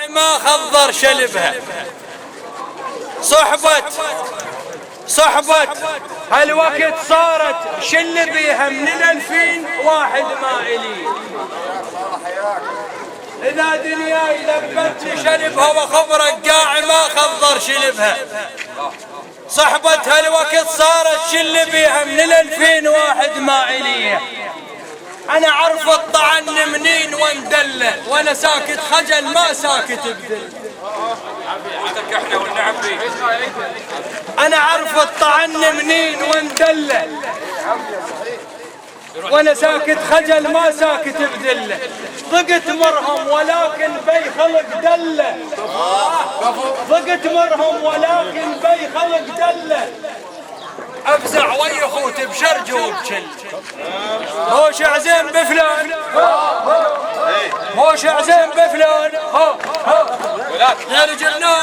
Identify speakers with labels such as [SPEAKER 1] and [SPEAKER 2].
[SPEAKER 1] ما خضر شلبها صحبة هالوقت صارت شل بيها من 2000 واحد ما إلي. إذا دنياي لبتني شلبها وخبرك قاع ما خضر شلبها. صحبة هالوقت صارت شل بيها من 2000 واحد ما إلي. أنا عرف الطعن منين وندله وأنا ساكت خجل ما ساكت بدل. أنا عرف الطعن منين وندله وأنا ساكت خجل ما ساكت بدله. ضقت مرهم ولكن بي خلق دله. ضقت مرهم ولكن بي خلق دله. أفزع ويا خوت بشرج وبشل. هوش عزيم بفلان هوش عزيم بفلان. يا رجلنا